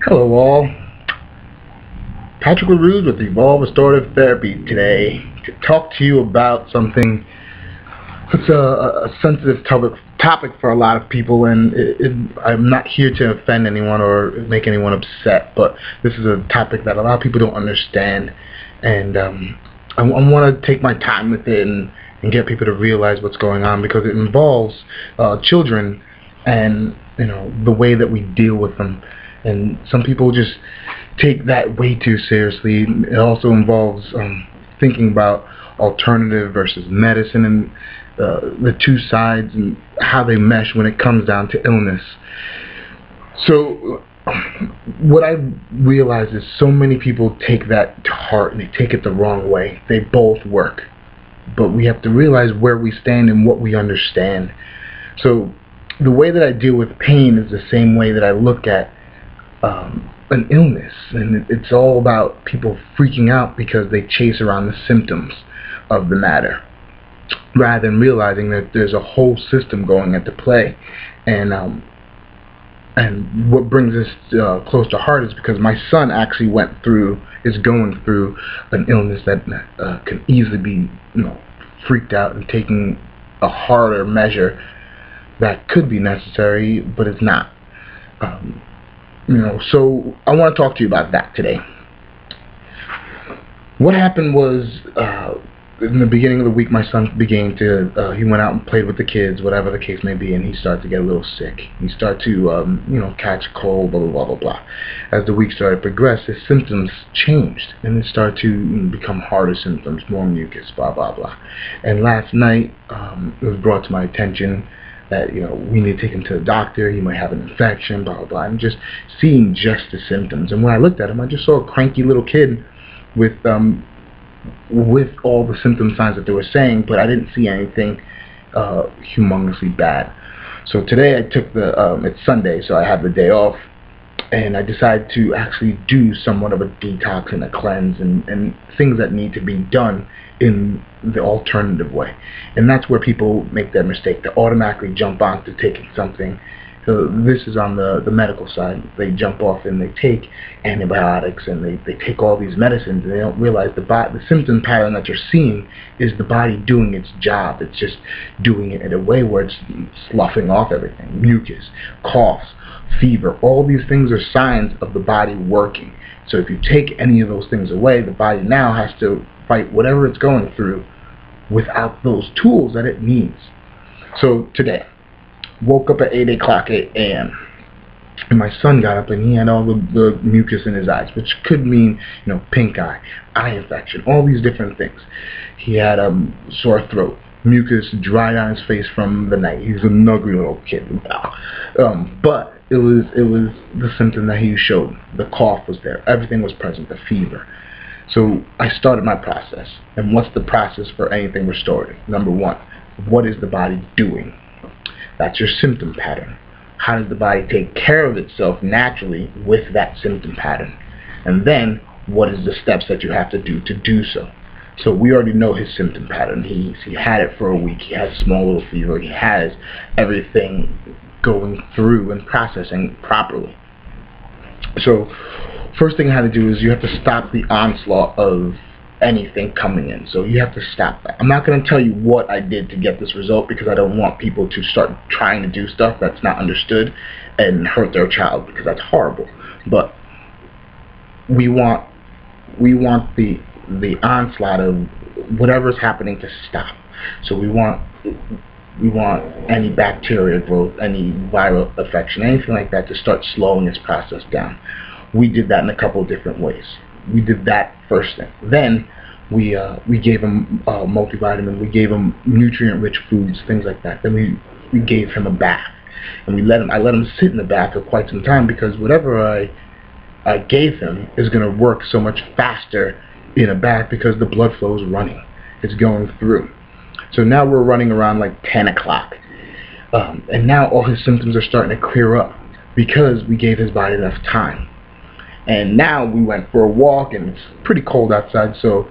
Hello all, Patrick LaRue with Evolve Restorative Therapy today to talk to you about something that's a sensitive topic for a lot of people, and I'm not here to offend anyone or make anyone upset, but this is a topic that a lot of people don't understand, and I want to take my time with it and get people to realize what's going on, because it involves children and the way that we deal with them. And some people just take that way too seriously. It also involves thinking about alternative versus medicine, and the two sides and how they mesh when it comes down to illness. So what I realize is so many people take that to heart and they take it the wrong way. They both work, but we have to realize where we stand and what we understand. So the way that I deal with pain is the same way that I look at an illness, and it's all about people freaking out because they chase around the symptoms of the matter rather than realizing that there's a whole system going into play. And what brings this close to heart is because my son actually is going through an illness that can easily be freaked out and taking a harder measure that could be necessary, but it's not. So I want to talk to you about that today. What happened was, in the beginning of the week, my son he went out and played with the kids, whatever the case may be, and he started to get a little sick. He started to, catch a cold, blah, blah, blah, blah, blah. As the week started to progress, his symptoms changed, and it started to become harder symptoms, more mucus, blah, blah, blah. And last night, it was brought to my attention that we need to take him to the doctor. He might have an infection, blah blah blah. And just seeing just the symptoms. And when I looked at him, I just saw a cranky little kid with all the symptom signs that they were saying, but I didn't see anything humongously bad. So today I took it's Sunday, so I have the day off, and I decided to actually do somewhat of a detox and a cleanse and things that need to be done in the alternative way. And that's where people make that mistake. They automatically jump on to taking something. So this is on the medical side. They jump off and they take antibiotics and they take all these medicines, and they don't realize the symptom pattern that you're seeing is the body doing its job. It's just doing it in a way where it's sloughing off everything. Mucus, coughs, fever, all these things are signs of the body working. So if you take any of those things away, the body now has to fight whatever it's going through without those tools that it needs. So today, woke up at 8 a.m. and my son got up and he had all the mucus in his eyes, which could mean pink eye infection, all these different things. He had sore throat, mucus dried on his face from the night. He's a nuggly little kid, but it was the symptom that he showed. The cough was there, everything was present, the fever. So I started my process. And what's the process for anything restorative? Number one, what is the body doing? That's your symptom pattern. How does the body take care of itself naturally with that symptom pattern? And then, what is the steps that you have to do so? So we already know his symptom pattern. He had it for a week. He has a small little fever. He has everything going through and processing properly. So first thing I had to do is you have to stop the onslaught of anything coming in. So you have to stop that. I'm not going to tell you what I did to get this result, because I don't want people to start trying to do stuff that's not understood and hurt their child, because that's horrible. But we want the onslaught of whatever's happening to stop. So we want any bacteria growth, any viral infection, anything like that to start slowing its process down. We did that in a couple of different ways. We did that first thing. Then we gave him multivitamin. We gave him nutrient-rich foods, things like that. Then we gave him a bath, and I let him sit in the bath for quite some time, because whatever I gave him is going to work so much faster in a bath, because the blood flow is running. It's going through. So now we're running around like 10 o'clock, and now all his symptoms are starting to clear up because we gave his body enough time. And now we went for a walk, and it's pretty cold outside, so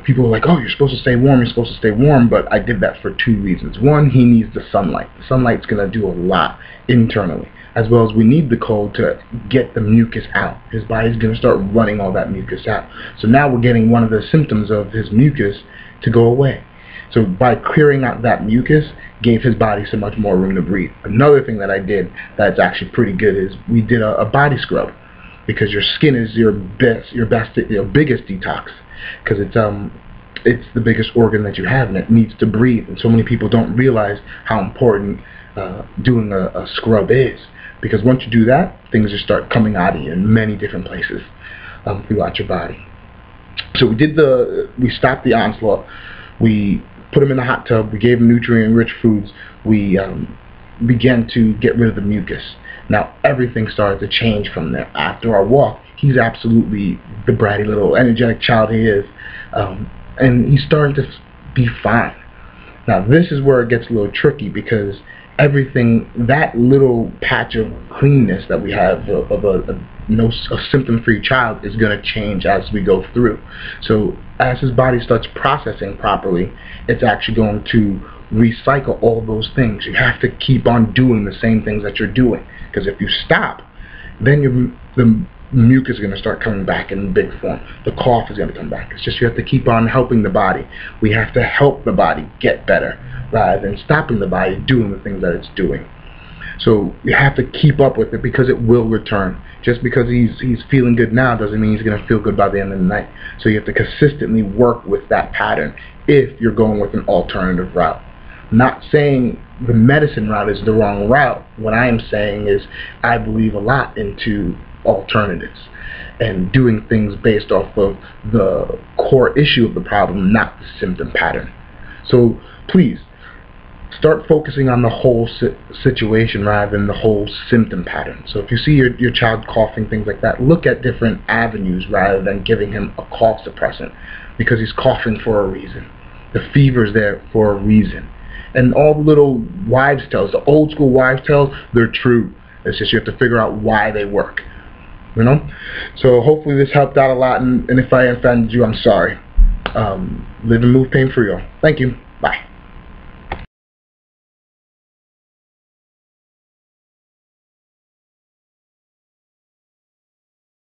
people are like, oh, you're supposed to stay warm, but I did that for 2 reasons. One, he needs the sunlight. The sunlight's going to do a lot internally, as well as we need the cold to get the mucus out. His body's going to start running all that mucus out. So now we're getting one of the symptoms of his mucus to go away. So by clearing out that mucus, gave his body so much more room to breathe. Another thing that I did that's actually pretty good is we did a body scrub, because your skin is your biggest detox, because it's the biggest organ that you have, and it needs to breathe. And so many people don't realize how important doing a scrub is, because once you do that, things just start coming out of you in many different places throughout your body. So we stopped the onslaught. We put him in the hot tub. We gave him nutrient-rich foods. We began to get rid of the mucus. Now everything started to change from there. After our walk, he's absolutely the bratty little energetic child he is, and he's starting to be fine. Now this is where it gets a little tricky, because everything, that little patch of cleanness that we have of a symptom-free child, is going to change as we go through. So as his body starts processing properly, it's actually going to recycle all those things. You have to keep on doing the same things that you're doing, because if you stop, then the mucus is going to start coming back in big form. The cough is going to come back. It's just you have to keep on helping the body. We have to help the body get better, rather than stopping the body doing the things that it's doing. So you have to keep up with it, because it will return. Just because he's feeling good now doesn't mean he's going to feel good by the end of the night. So you have to consistently work with that pattern if you're going with an alternative route. I'm not saying the medicine route is the wrong route. What I am saying is I believe a lot into alternatives and doing things based off of the core issue of the problem, not the symptom pattern. So please, start focusing on the whole situation rather than the whole symptom pattern. So if you see your child coughing, things like that, look at different avenues rather than giving him a cough suppressant, because he's coughing for a reason. The fever's there for a reason. And all the little wives' tales, the old school wives' tales, they're true. It's just you have to figure out why they work. So hopefully this helped out a lot, and if I offended you, I'm sorry. Live and move pain free, y'all. Thank you.